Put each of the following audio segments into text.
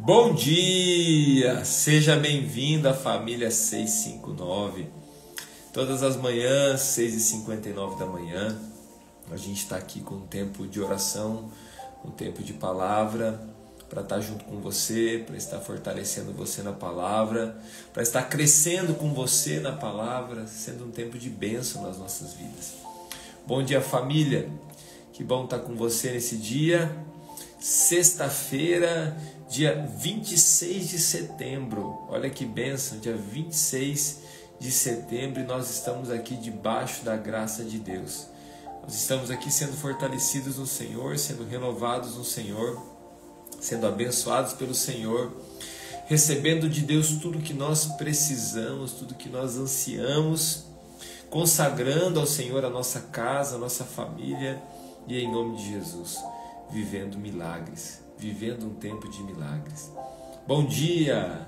Bom dia! Seja bem-vindo à família 659. Todas as manhãs, 6h59 da manhã, a gente está aqui com um tempo de oração, um tempo de palavra, para estar junto com você, para estar fortalecendo você na palavra, para estar crescendo com você na palavra, sendo um tempo de bênção nas nossas vidas. Bom dia, família! Que bom estar com você nesse dia. Sexta-feira, dia 26 de setembro. Olha que bênção, dia 26 de setembro, e nós estamos aqui debaixo da graça de Deus. Nós estamos aqui sendo fortalecidos no Senhor, sendo renovados no Senhor, sendo abençoados pelo Senhor, recebendo de Deus tudo que nós precisamos, tudo que nós ansiamos, consagrando ao Senhor a nossa casa, a nossa família, e em nome de Jesus, vivendo milagres, vivendo um tempo de milagres. Bom dia!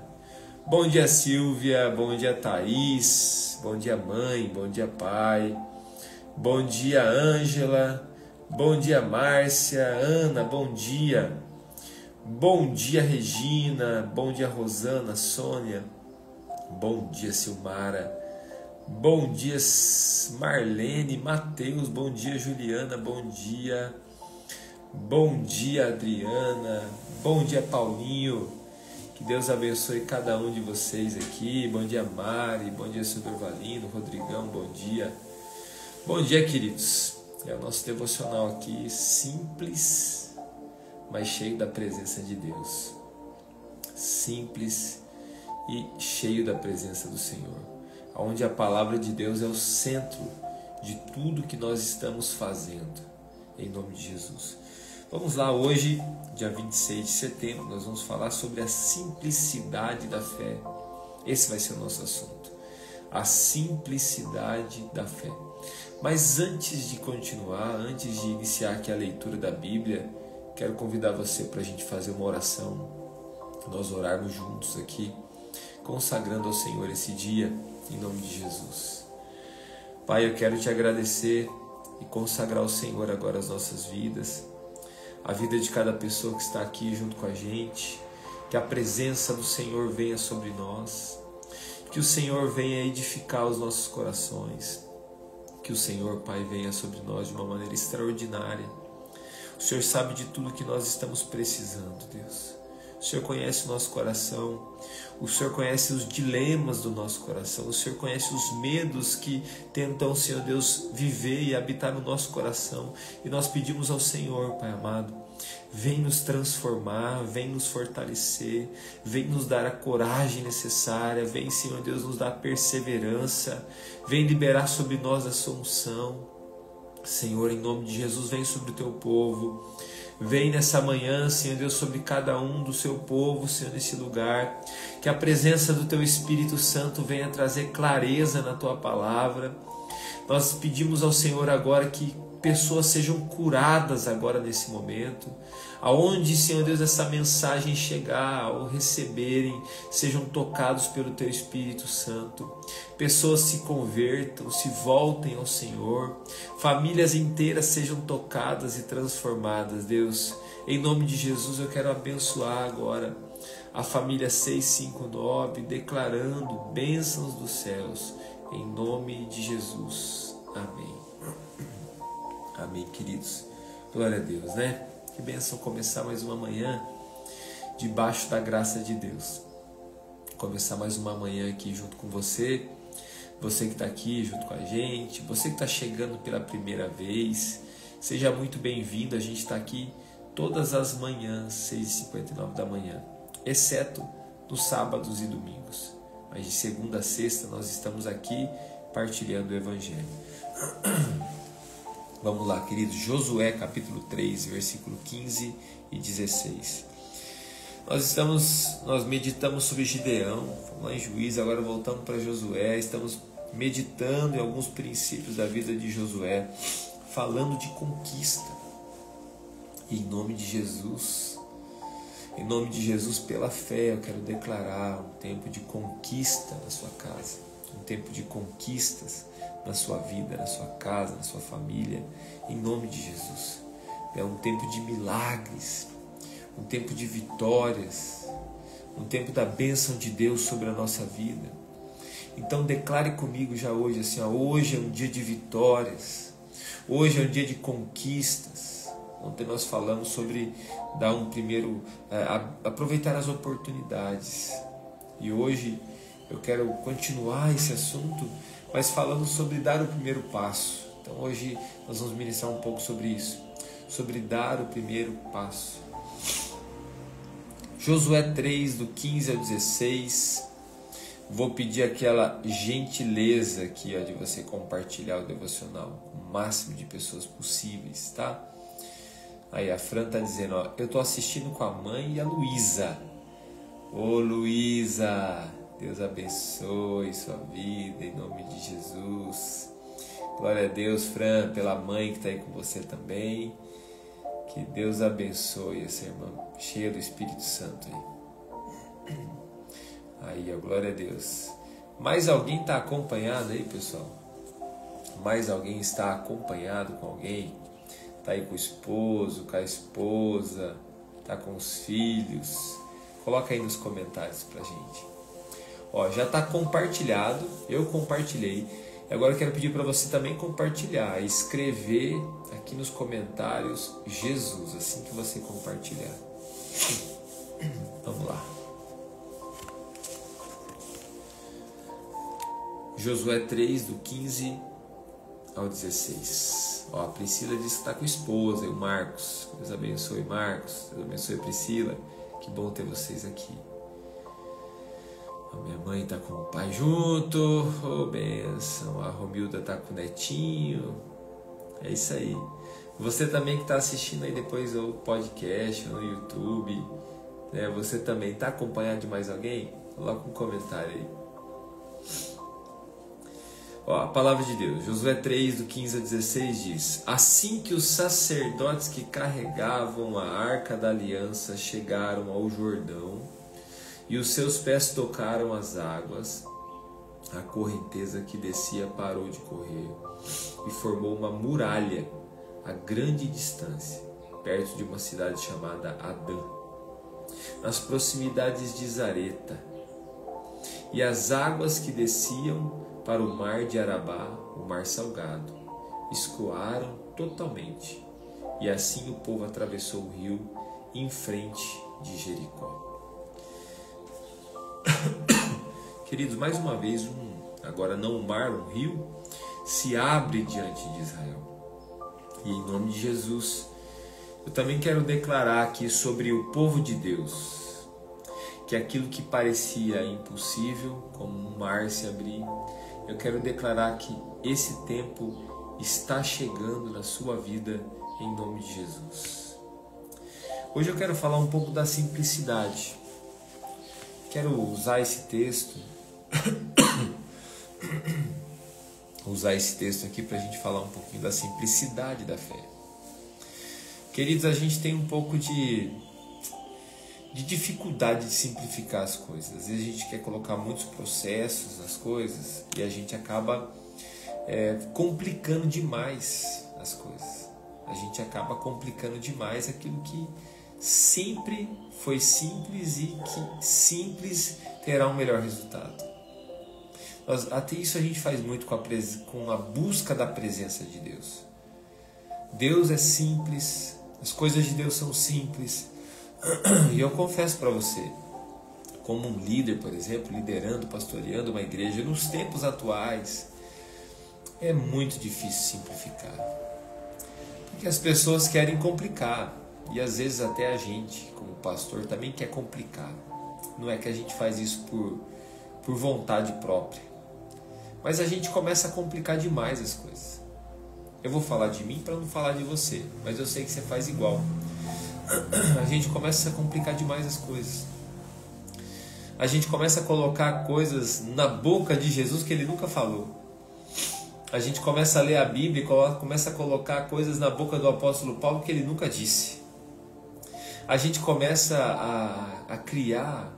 Bom dia, Silvia, bom dia, Thaís, bom dia, mãe, bom dia, pai, bom dia, Ângela, bom dia, Márcia, Ana, bom dia, Regina, bom dia, Rosana, Sônia, bom dia, Silmara, bom dia, Marlene, Mateus, bom dia, Juliana, bom dia, Adriana, bom dia, Paulinho, que Deus abençoe cada um de vocês aqui, bom dia, Mari, bom dia, Sr. Valino, Rodrigão, bom dia, queridos, é o nosso devocional aqui, simples, mas cheio da presença de Deus, simples e cheio da presença do Senhor, onde a palavra de Deus é o centro de tudo que nós estamos fazendo, em nome de Jesus. Vamos lá, hoje, dia 26 de setembro, nós vamos falar sobre a simplicidade da fé. Esse vai ser o nosso assunto, a simplicidade da fé. Mas antes de continuar, antes de iniciar aqui a leitura da Bíblia, quero convidar você para a gente fazer uma oração, nós orarmos juntos aqui, consagrando ao Senhor esse dia, em nome de Jesus. Pai, eu quero te agradecer e consagrar ao Senhor agora as nossas vidas, a vida de cada pessoa que está aqui junto com a gente, que a presença do Senhor venha sobre nós, que o Senhor venha edificar os nossos corações, que o Senhor, Pai, venha sobre nós de uma maneira extraordinária. O Senhor sabe de tudo que nós estamos precisando, Deus. O Senhor conhece o nosso coração, o Senhor conhece os dilemas do nosso coração, o Senhor conhece os medos que tentam, Senhor Deus, viver e habitar no nosso coração. E nós pedimos ao Senhor, Pai amado, vem nos transformar, vem nos fortalecer, vem nos dar a coragem necessária, vem, Senhor Deus, nos dar a perseverança, vem liberar sobre nós a sua unção. Senhor, em nome de Jesus, vem sobre o teu povo. Vem nessa manhã, Senhor Deus, sobre cada um do seu povo, Senhor, nesse lugar. Que a presença do teu Espírito Santo venha trazer clareza na tua palavra. Nós pedimos ao Senhor agora que pessoas sejam curadas agora nesse momento. Aonde, Senhor Deus, essa mensagem chegar, ao receberem, sejam tocados pelo teu Espírito Santo. Pessoas se convertam, se voltem ao Senhor. Famílias inteiras sejam tocadas e transformadas, Deus. Em nome de Jesus, eu quero abençoar agora a família 659, declarando bênçãos dos céus. Em nome de Jesus. Amém. Amém, queridos. Glória a Deus, né? Que bênção começar mais uma manhã debaixo da graça de Deus. Começar mais uma manhã aqui junto com você. Você que está aqui junto com a gente. Você que está chegando pela primeira vez. Seja muito bem-vindo. A gente está aqui todas as manhãs, 6h59 da manhã. Exceto nos sábados e domingos. Mas de segunda a sexta nós estamos aqui partilhando o Evangelho. Vamos lá, queridos, Josué capítulo 3, versículo 15 e 16. Nós meditamos sobre Gideão, fomos lá em Juízes, agora voltamos para Josué, estamos meditando em alguns princípios da vida de Josué, falando de conquista. E em nome de Jesus, pela fé, eu quero declarar um tempo de conquista na sua casa, um tempo de conquistas na sua vida, na sua casa, na sua família, em nome de Jesus. É um tempo de milagres, um tempo de vitórias, um tempo da bênção de Deus sobre a nossa vida. Então declare comigo já hoje assim, hoje é um dia de vitórias, hoje é um dia de conquistas. Ontem nós falamos sobre dar um primeiro, aproveitar as oportunidades. E hoje eu quero continuar esse assunto, mas falando sobre dar o primeiro passo. Então hoje nós vamos ministrar um pouco sobre isso, sobre dar o primeiro passo. Josué 3, do 15 ao 16. Vou pedir aquela gentileza aqui, de você compartilhar o devocional com o máximo de pessoas possíveis, tá? Aí a Fran tá dizendo, eu tô assistindo com a mãe e a Luísa. Ô Luísa, Deus abençoe sua vida em nome de Jesus. Glória a Deus, Fran, pela mãe que está aí com você também. Que Deus abençoe essa irmã cheia do Espírito Santo aí. Aí, glória a Deus. Mais alguém está acompanhado aí, pessoal? Mais alguém está acompanhado com alguém? Está aí com o esposo, com a esposa, está com os filhos? Coloca aí nos comentários pra gente. Já está compartilhado, eu compartilhei. Agora eu quero pedir para você também compartilhar, escrever aqui nos comentários Jesus, assim que você compartilhar. Vamos lá. Josué 3, do 15 ao 16. A Priscila disse que está com a esposa, e o Marcos. Deus abençoe, Marcos. Deus abençoe, Priscila. Que bom ter vocês aqui. A minha mãe está com o pai junto. Bênção. A Romilda está com o netinho. É isso aí. Você também que está assistindo aí depois o podcast no YouTube, né? Você também está acompanhado de mais alguém? Coloca um comentário aí. A palavra de Deus, Josué 3, do 15 a 16 diz: Assim que os sacerdotes que carregavam a arca da aliança chegaram ao Jordão e os seus pés tocaram as águas, a correnteza que descia parou de correr e formou uma muralha a grande distância, perto de uma cidade chamada Adã, nas proximidades de Zareta. E as águas que desciam para o mar de Arabá, o mar salgado, escoaram totalmente, e assim o povo atravessou o rio em frente de Jericó. Queridos, mais uma vez, agora não um mar, um rio, se abre diante de Israel. E em nome de Jesus, eu também quero declarar aqui sobre o povo de Deus, que aquilo que parecia impossível, como um mar se abrir, eu quero declarar que esse tempo está chegando na sua vida em nome de Jesus. Hoje eu quero falar um pouco da simplicidade. Quero usar esse texto, aqui para a gente falar um pouquinho da simplicidade da fé. Queridos, a gente tem um pouco de dificuldade de simplificar as coisas. Às vezes a gente quer colocar muitos processos nas coisas e a gente acaba complicando demais as coisas. A gente acaba complicando demais aquilo que sempre foi simples e que simples terá um melhor resultado. Até isso a gente faz muito com a busca da presença de Deus. Deus é simples, as coisas de Deus são simples. E eu confesso para você, como um líder, por exemplo, liderando, pastoreando uma igreja, nos tempos atuais, é muito difícil simplificar. Porque as pessoas querem complicar. E às vezes até a gente, como pastor, também quer complicar. Não é que a gente faz isso por vontade própria. Mas a gente começa a complicar demais as coisas. Eu vou falar de mim para não falar de você, mas eu sei que você faz igual. A gente começa a complicar demais as coisas. A gente começa a colocar coisas na boca de Jesus que ele nunca falou. A gente começa a ler a Bíblia e começa a colocar coisas na boca do apóstolo Paulo que ele nunca disse. A gente começa a criar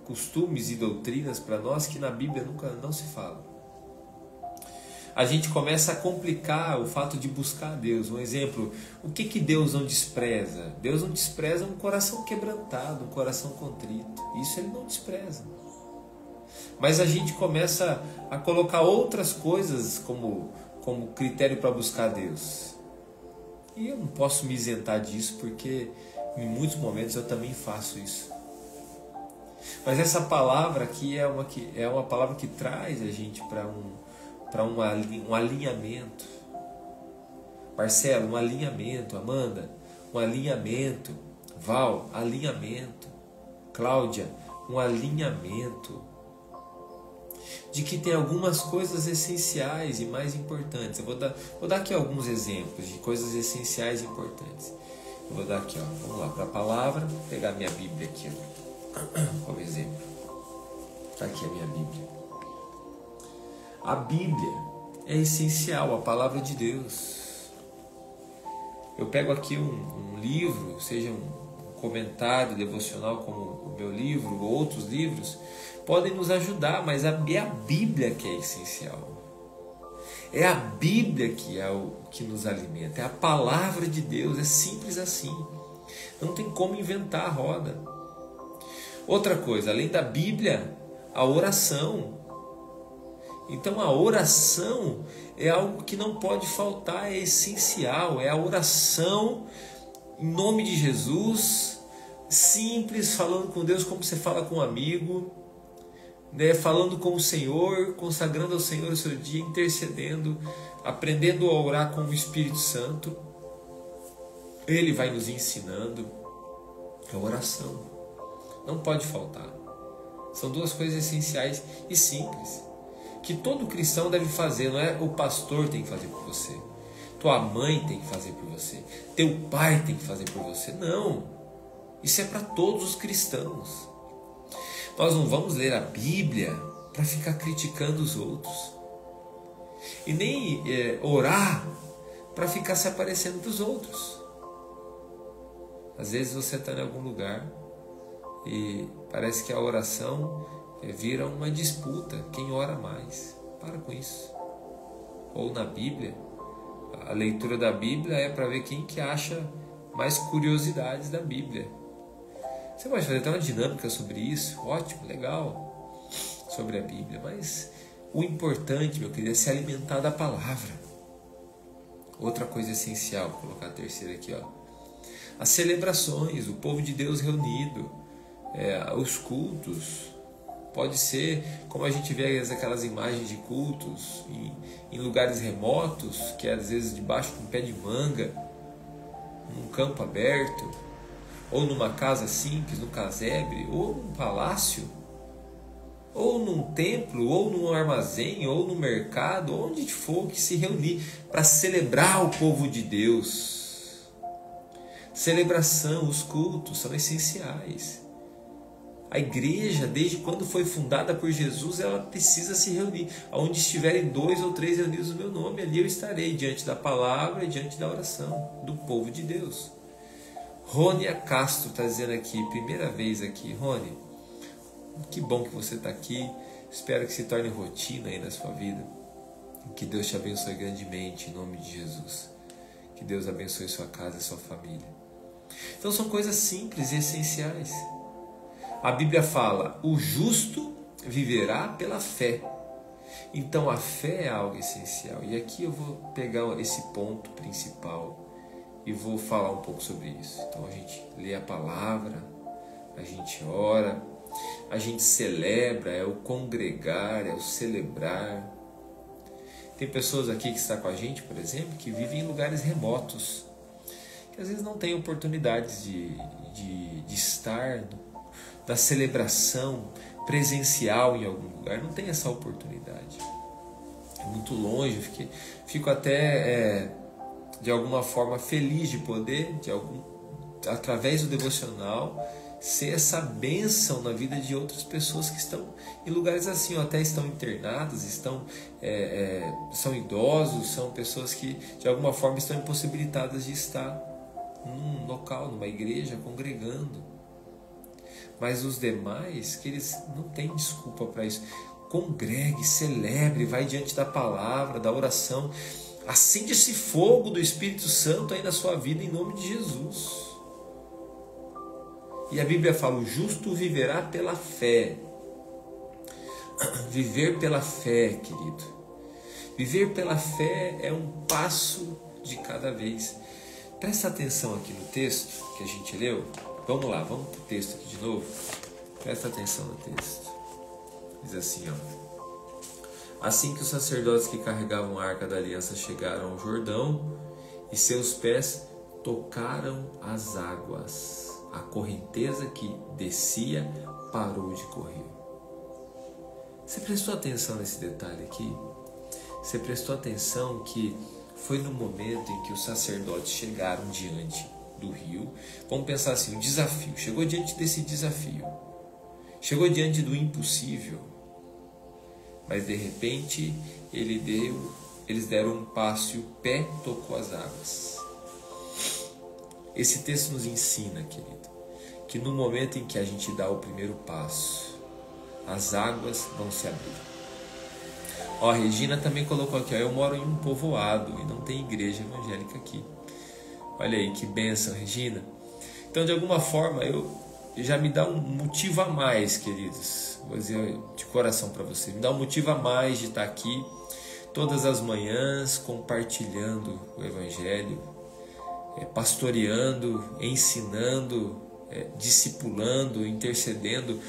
costumes e doutrinas para nós que na Bíblia nunca não se fala. a gente começa a complicar o fato de buscar a Deus. Um exemplo, o que Deus não despreza? Deus não despreza um coração quebrantado, um coração contrito. Isso Ele não despreza. Mas a gente começa a colocar outras coisas como critério para buscar a Deus. E eu não posso me isentar disso, porque em muitos momentos eu também faço isso. Mas essa palavra aqui é uma palavra que traz a gente para um alinhamento. Marcelo, um alinhamento. Amanda, um alinhamento. Val, alinhamento. Cláudia, um alinhamento. De que tem algumas coisas essenciais e mais importantes. Eu vou dar aqui alguns exemplos de coisas essenciais e importantes. Eu vou dar aqui, ó, vamos lá, para a palavra, vou pegar minha Bíblia aqui, ó, como exemplo. Está aqui a minha Bíblia. A Bíblia é essencial, a palavra de Deus. Eu pego aqui um livro, seja um comentário devocional como o meu livro ou outros livros, podem nos ajudar, mas é a Bíblia que é essencial. É a Bíblia que é o que nos alimenta, é a palavra de Deus, é simples assim. Não tem como inventar a roda. Outra coisa, além da Bíblia, a oração. Então a oração é algo que não pode faltar, é essencial, é a oração em nome de Jesus, simples, falando com Deus como você fala com um amigo, né, falando com o Senhor, consagrando ao Senhor o seu dia, intercedendo, aprendendo a orar com o Espírito Santo. Ele vai nos ensinando. A oração não pode faltar. São duas coisas essenciais e simples, que todo cristão deve fazer. Não é o pastor tem que fazer por você, tua mãe tem que fazer por você, teu pai tem que fazer por você. Não, isso é para todos os cristãos. Nós não vamos ler a Bíblia para ficar criticando os outros. E nem orar para ficar se aparecendo para os outros. Às vezes você está em algum lugar e parece que a oração vira uma disputa. Quem ora mais? Para com isso. Ou na Bíblia, a leitura da Bíblia é para ver quem que acha mais curiosidades da Bíblia. Você pode fazer até uma dinâmica sobre isso, ótimo, legal, sobre a Bíblia. Mas o importante, meu querido, é se alimentar da palavra. Outra coisa essencial, vou colocar a terceira aqui, ó. As celebrações, o povo de Deus reunido, os cultos. Pode ser, como a gente vê aquelas imagens de cultos em lugares remotos, que é às vezes debaixo de um pé de manga, num campo aberto, ou numa casa simples, num casebre, ou num palácio, ou num templo, ou num armazém, ou no mercado, onde for que se reunir para celebrar o povo de Deus. Celebração, os cultos são essenciais. A igreja, desde quando foi fundada por Jesus, ela precisa se reunir. Onde estiverem 2 ou 3 reunidos no meu nome, ali eu estarei, diante da palavra e diante da oração do povo de Deus. Rônia Castro está dizendo aqui, primeira vez aqui. Rony, que bom que você está aqui. Espero que se torne rotina aí na sua vida. Que Deus te abençoe grandemente em nome de Jesus. Que Deus abençoe sua casa e sua família. Então são coisas simples e essenciais. A Bíblia fala, o justo viverá pela fé. Então a fé é algo essencial. E aqui eu vou pegar esse ponto principal e vou falar um pouco sobre isso. Então a gente lê a palavra, a gente ora, a gente celebra, é o congregar, é o celebrar. Tem pessoas aqui que estão com a gente, por exemplo, que vivem em lugares remotos, que às vezes não têm oportunidades de estar da celebração presencial em algum lugar, não tem essa oportunidade. É muito longe, fico até de alguma forma feliz de poder, através do devocional, ser essa bênção na vida de outras pessoas que estão em lugares assim, ou até estão internadas, são idosos, são pessoas que de alguma forma estão impossibilitadas de estar num local, numa igreja, congregando. Mas os demais, que eles não têm desculpa para isso. congregue, celebre, vai diante da palavra, da oração. Acende esse fogo do Espírito Santo aí na sua vida, em nome de Jesus. E a Bíblia fala, o justo viverá pela fé. Viver pela fé, querido. Viver pela fé é um passo de cada vez. Presta atenção aqui no texto que a gente leu. Vamos lá, vamos para o texto aqui de novo. Presta atenção no texto. Diz assim, ó. Assim que os sacerdotes que carregavam a arca da aliança chegaram ao Jordão, e seus pés tocaram as águas, a correnteza que descia parou de correr. Você prestou atenção nesse detalhe aqui? Você prestou atenção que foi no momento em que os sacerdotes chegaram diante do rio. Vamos pensar assim, um desafio. Chegou diante desse desafio. Chegou diante do impossível. Mas de repente eles deram um passo e o pé tocou as águas. Esse texto nos ensina, querido, que no momento em que a gente dá o primeiro passo, as águas vão se abrir. Ó, a Regina também colocou aqui, ó, eu moro em um povoado e não tem igreja evangélica aqui. Olha aí, que bênção, Regina. Então, de alguma forma, já me dá um motivo a mais, queridos. Vou dizer de coração para você. Me dá um motivo a mais de estar aqui todas as manhãs compartilhando o Evangelho, pastoreando, ensinando, discipulando, intercedendo,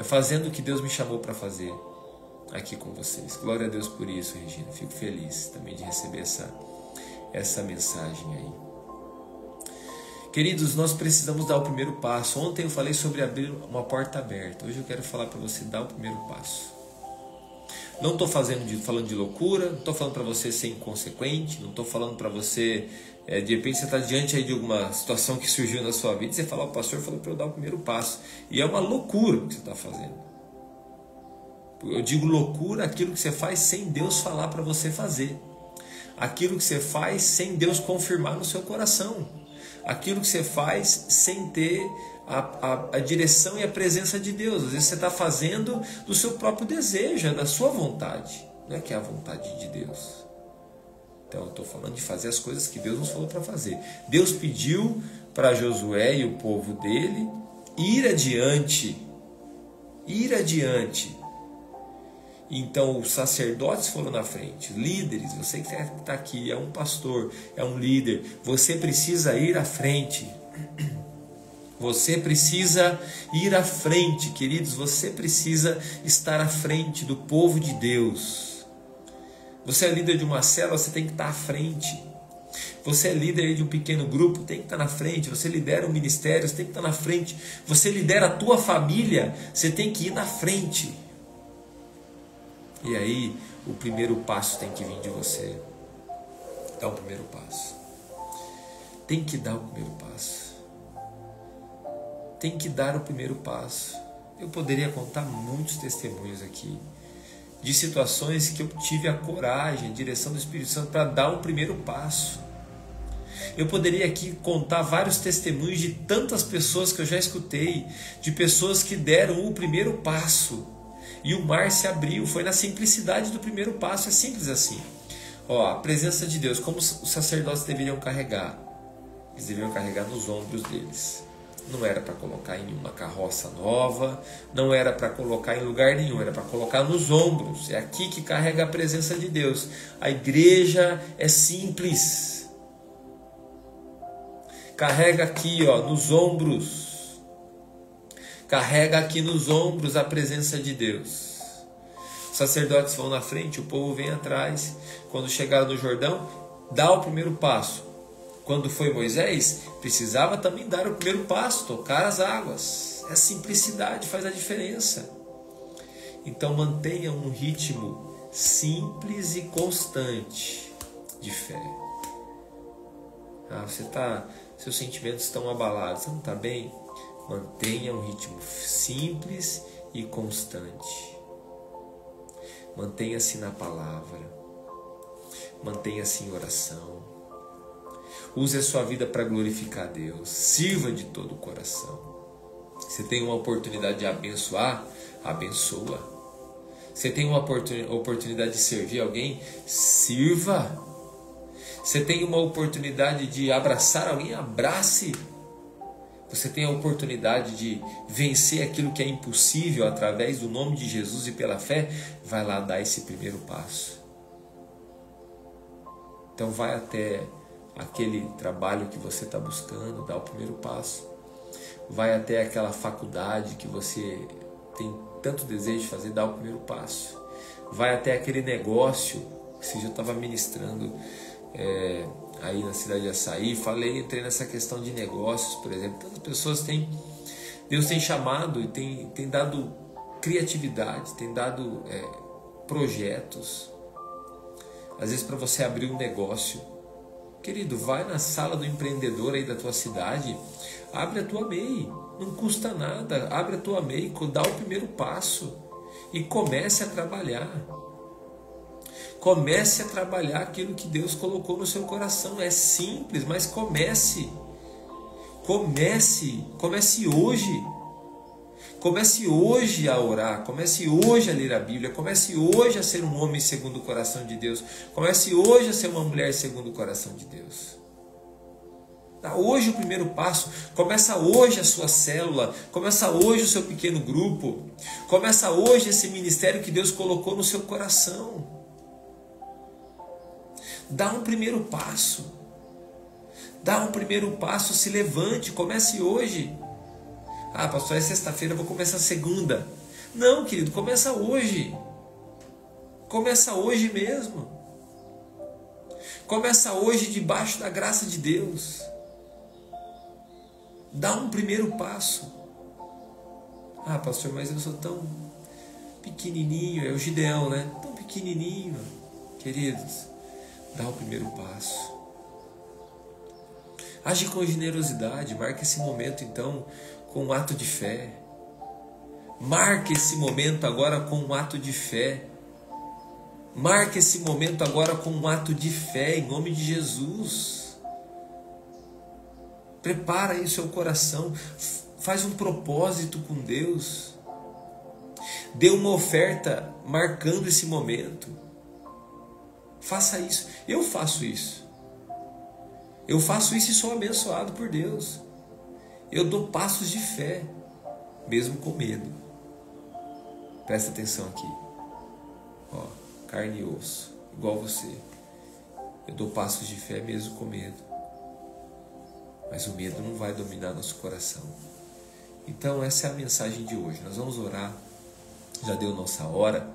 fazendo o que Deus me chamou para fazer aqui com vocês. Glória a Deus por isso, Regina. Fico feliz também de receber essa mensagem aí. Queridos, nós precisamos dar o primeiro passo. Ontem eu falei sobre abrir uma porta aberta. Hoje eu quero falar para você dar o primeiro passo. Não estou falando de loucura, não estou falando para você ser inconsequente, não estou falando para você, de repente você está diante aí de alguma situação que surgiu na sua vida e você fala, o pastor falou para eu dar o primeiro passo. E é uma loucura o que você está fazendo. Eu digo loucura aquilo que você faz sem Deus falar para você fazer. Aquilo que você faz sem Deus confirmar no seu coração. Aquilo que você faz sem ter a direção e a presença de Deus. Às vezes você está fazendo do seu próprio desejo, da sua vontade. Não é que é a vontade de Deus. Então eu estou falando de fazer as coisas que Deus nos falou para fazer. Deus pediu para Josué e o povo dele ir adiante. Ir adiante. Então os sacerdotes foram na frente, líderes, você que está aqui, é um pastor, é um líder, você precisa ir à frente. Você precisa ir à frente, queridos, você precisa estar à frente do povo de Deus. Você é líder de uma célula, você tem que estar à frente. Você é líder de um pequeno grupo, tem que estar na frente. Você lidera um ministério, você tem que estar na frente. Você lidera a tua família, você tem que ir na frente. E aí, o primeiro passo tem que vir de você. Dá o primeiro passo. Tem que dar o primeiro passo. Tem que dar o primeiro passo. Eu poderia contar muitos testemunhos aqui de situações que eu tive a coragem, a direção do Espírito Santo para dar o primeiro passo. Eu poderia aqui contar vários testemunhos de tantas pessoas que eu já escutei, de pessoas que deram o primeiro passo. E o mar se abriu, foi na simplicidade do primeiro passo, é simples assim. A presença de Deus, como os sacerdotes deveriam carregar? Eles deveriam carregar nos ombros deles. Não era para colocar em uma carroça nova, não era para colocar em lugar nenhum, era para colocar nos ombros. É aqui que carrega a presença de Deus. A igreja é simples. Carrega aqui, nos ombros. Carrega aqui nos ombros a presença de Deus. Os sacerdotes vão na frente, o povo vem atrás. Quando chegaram no Jordão, dá o primeiro passo. Quando foi Moisés, precisava também dar o primeiro passo, tocar as águas. A simplicidade faz a diferença. Então mantenha um ritmo simples e constante de fé. Seus sentimentos estão abalados, você não está bem? Mantenha um ritmo simples e constante. Mantenha-se na palavra. Mantenha-se em oração. Use a sua vida para glorificar a Deus. Sirva de todo o coração. Você tem uma oportunidade de abençoar? Abençoa. Você tem uma oportunidade de servir alguém? Sirva. Você tem uma oportunidade de abraçar alguém? Abrace. Você tem a oportunidade de vencer aquilo que é impossível através do nome de Jesus e pela fé? Vai lá dar esse primeiro passo. Então vai até aquele trabalho que você está buscando, dá o primeiro passo. Vai até aquela faculdade que você tem tanto desejo de fazer, dá o primeiro passo. Vai até aquele negócio que você já estava ministrando aí na cidade de Açaí. Entrei nessa questão de negócios, por exemplo. Tantas pessoas Deus tem chamado e tem dado criatividade, tem dado projetos. Às vezes para você abrir um negócio, querido, vai na sala do empreendedor aí da tua cidade, abre a tua MEI, não custa nada, abre a tua MEI, dá o primeiro passo e comece a trabalhar. Comece a trabalhar aquilo que Deus colocou no seu coração. É simples, mas comece. Comece hoje. Comece hoje a orar, comece hoje a ler a Bíblia, comece hoje a ser um homem segundo o coração de Deus, comece hoje a ser uma mulher segundo o coração de Deus. Dá hoje o primeiro passo, começa hoje a sua célula, começa hoje o seu pequeno grupo, começa hoje esse ministério que Deus colocou no seu coração. Dá um primeiro passo, se levante, comece hoje. Ah, pastor, é sexta-feira, eu vou começar segunda. Não, querido, começa hoje. Começa hoje mesmo. Começa hoje debaixo da graça de Deus. Dá um primeiro passo. Ah, pastor, mas eu sou tão pequenininho. É o Gideão, né? Tão pequenininho. Queridos, dá o primeiro passo. Age com generosidade. Marque esse momento, então, com um ato de fé. Marque esse momento agora com um ato de fé. Marque esse momento agora com um ato de fé, em nome de Jesus. Prepara aí o seu coração. Faz um propósito com Deus. Dê uma oferta marcando esse momento. Faça isso. Eu faço isso. Eu faço isso e sou abençoado por Deus. Eu dou passos de fé, mesmo com medo. Presta atenção aqui. Ó, carne e osso, igual você. Eu dou passos de fé mesmo com medo. Mas o medo não vai dominar nosso coração. Então essa é a mensagem de hoje. Nós vamos orar. Já deu nossa hora.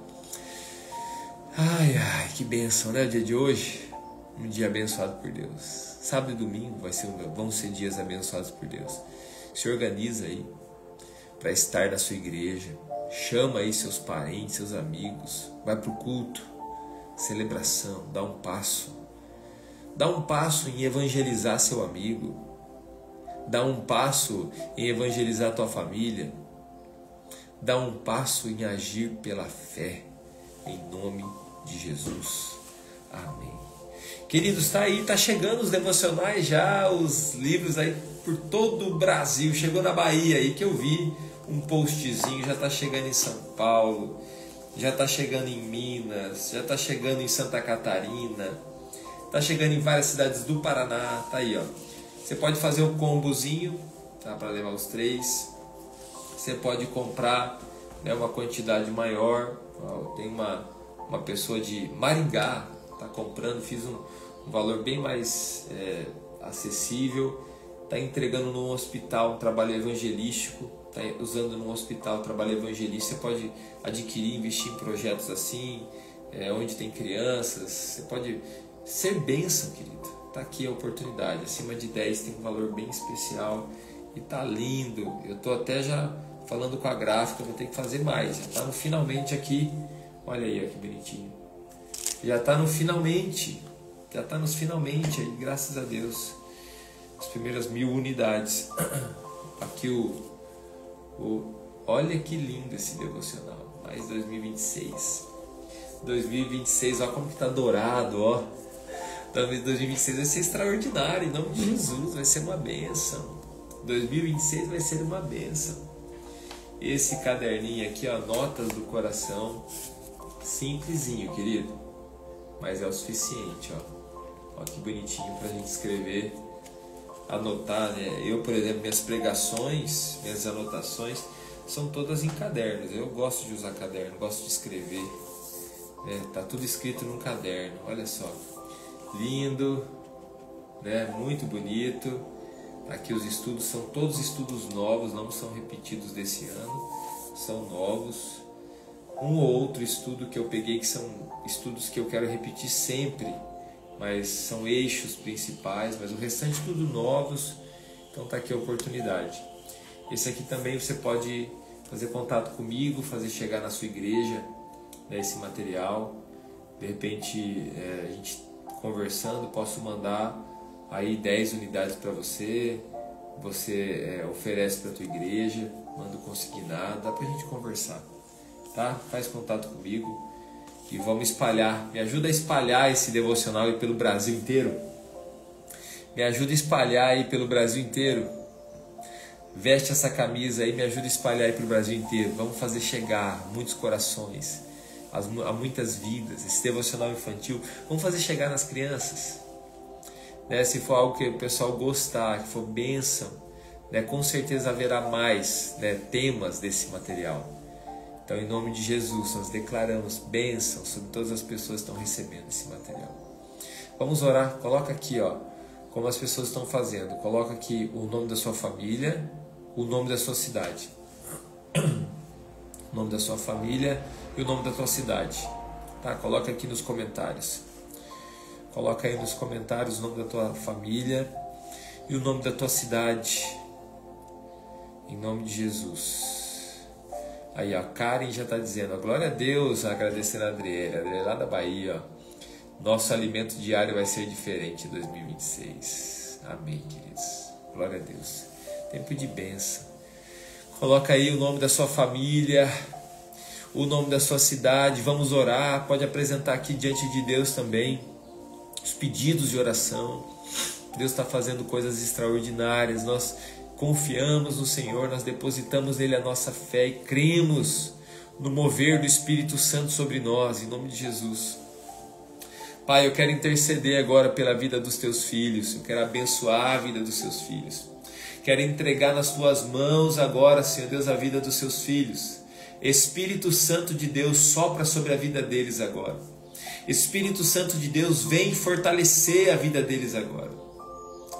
Ai, que bênção, né? O dia de hoje. Um dia abençoado por Deus. Sábado e domingo vão ser dias abençoados por Deus. Se organiza aí para estar na sua igreja. Chama aí seus parentes, seus amigos. Vai para o culto, celebração. Dá um passo. Dá um passo em evangelizar seu amigo. Dá um passo em evangelizar a tua família. Dá um passo em agir pela fé. Em nome de Jesus. Amém. Queridos, tá chegando os devocionais já, os livros aí por todo o Brasil. Chegou na Bahia aí que eu vi um postzinho, já tá chegando em São Paulo, já tá chegando em Minas, já tá chegando em Santa Catarina, tá chegando em várias cidades do Paraná, tá aí, ó. Você pode fazer o combozinho, tá, para levar os 3. Você pode comprar, né, uma quantidade maior. Ó, tem uma pessoa de Maringá tá comprando, fiz um valor bem mais acessível, está entregando num hospital um trabalho evangelístico, está usando num hospital um trabalho evangelístico. Você pode adquirir, investir em projetos assim, onde tem crianças. Você pode ser bênção, querido. Está aqui a oportunidade. Acima de 10 tem um valor bem especial e tá lindo. Eu estou até já falando com a gráfica, vou ter que fazer mais. Já está no finalmente aqui. Olha aí, ó, que bonitinho. Já está no finalmente. Já está nos finalmente aí, graças a Deus. As primeiras 1000 unidades. Aqui olha que lindo esse devocional. Mais 2026. 2026, ó como que tá dourado, ó. 2026 vai ser extraordinário, em nome de Jesus, vai ser uma bênção. 2026 vai ser uma bênção. Esse caderninho aqui, ó, notas do coração. Simplesinho, querido, mas é o suficiente, ó. Ó que bonitinho pra gente escrever, anotar, né? Eu, por exemplo, minhas pregações, minhas anotações são todas em cadernos. Eu gosto de usar caderno, gosto de escrever, né? Tá tudo escrito num caderno, olha só, lindo, né? Muito bonito. Aqui os estudos são todos estudos novos, não são repetidos desse ano, são novos. Um ou outro estudo que eu peguei que são estudos que eu quero repetir sempre, mas são eixos principais, mas o restante tudo novos. Então tá aqui a oportunidade. Esse aqui também você pode fazer contato comigo, fazer chegar na sua igreja, né, esse material. De repente, a gente conversando, posso mandar aí 10 unidades para você. Você oferece para a tua igreja, manda consignado, dá para a gente conversar, tá? Faz contato comigo e vamos espalhar. Me ajuda a espalhar esse devocional aí pelo Brasil inteiro. Me ajuda a espalhar aí pelo Brasil inteiro. Veste essa camisa aí, me ajuda a espalhar aí pelo Brasil inteiro. Vamos fazer chegar muitos corações, a muitas vidas. Esse devocional infantil, vamos fazer chegar nas crianças, né? Se for algo que o pessoal gostar, que for bênção, né? Com certeza haverá mais, né, temas desse material. Então, em nome de Jesus, nós declaramos bênção sobre todas as pessoas que estão recebendo esse material. Vamos orar. Coloca aqui, ó, como as pessoas estão fazendo. Coloca aqui o nome da sua família, o nome da sua cidade. O nome da sua família e o nome da tua cidade. Tá? Coloca aqui nos comentários. Coloca aí nos comentários o nome da tua família e o nome da tua cidade. Em nome de Jesus. Aí, ó, Karen já está dizendo, ó, glória a Deus, agradecendo a Adriele lá da Bahia, ó. Nosso alimento diário vai ser diferente em 2026. Amém, queridos. Glória a Deus. Tempo de bênção. Coloca aí o nome da sua família, o nome da sua cidade. Vamos orar. Pode apresentar aqui diante de Deus também os pedidos de oração. Deus está fazendo coisas extraordinárias. Nós confiamos no Senhor, nós depositamos nele a nossa fé e cremos no mover do Espírito Santo sobre nós, em nome de Jesus. Pai, eu quero interceder agora pela vida dos teus filhos, eu quero abençoar a vida dos seus filhos. Quero entregar nas tuas mãos agora, Senhor Deus, a vida dos seus filhos. Espírito Santo de Deus, sopra sobre a vida deles agora. Espírito Santo de Deus, vem fortalecer a vida deles agora.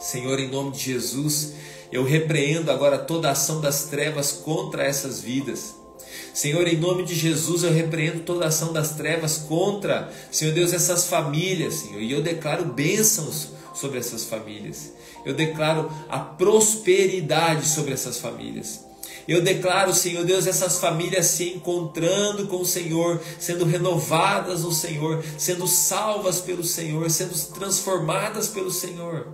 Senhor, em nome de Jesus, eu repreendo agora toda a ação das trevas contra essas vidas. Senhor, em nome de Jesus, eu repreendo toda a ação das trevas contra, Senhor Deus, essas famílias, Senhor. E eu declaro bênçãos sobre essas famílias. Eu declaro a prosperidade sobre essas famílias. Eu declaro, Senhor Deus, essas famílias se encontrando com o Senhor, sendo renovadas no Senhor, sendo salvas pelo Senhor, sendo transformadas pelo Senhor.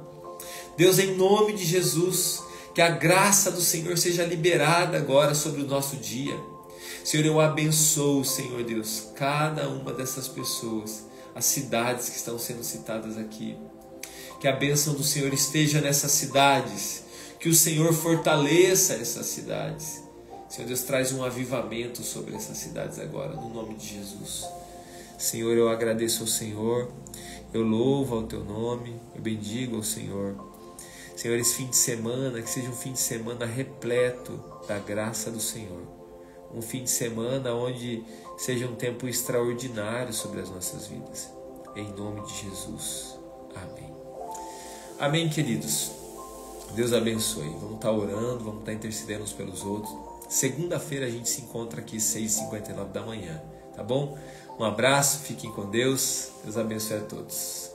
Deus, em nome de Jesus, que a graça do Senhor seja liberada agora sobre o nosso dia. Senhor, eu abençoo, Senhor Deus, cada uma dessas pessoas, as cidades que estão sendo citadas aqui. Que a bênção do Senhor esteja nessas cidades, que o Senhor fortaleça essas cidades. Senhor Deus, traz um avivamento sobre essas cidades agora, no nome de Jesus. Senhor, eu agradeço ao Senhor, eu louvo ao teu nome, eu bendigo ao Senhor. Senhor, esse fim de semana, que seja um fim de semana repleto da graça do Senhor. Um fim de semana onde seja um tempo extraordinário sobre as nossas vidas. Em nome de Jesus. Amém. Amém, queridos. Deus abençoe. Vamos estar orando, vamos estar intercedendo uns pelos outros. Segunda-feira a gente se encontra aqui às 6h59 da manhã. Tá bom? Um abraço, fiquem com Deus. Deus abençoe a todos.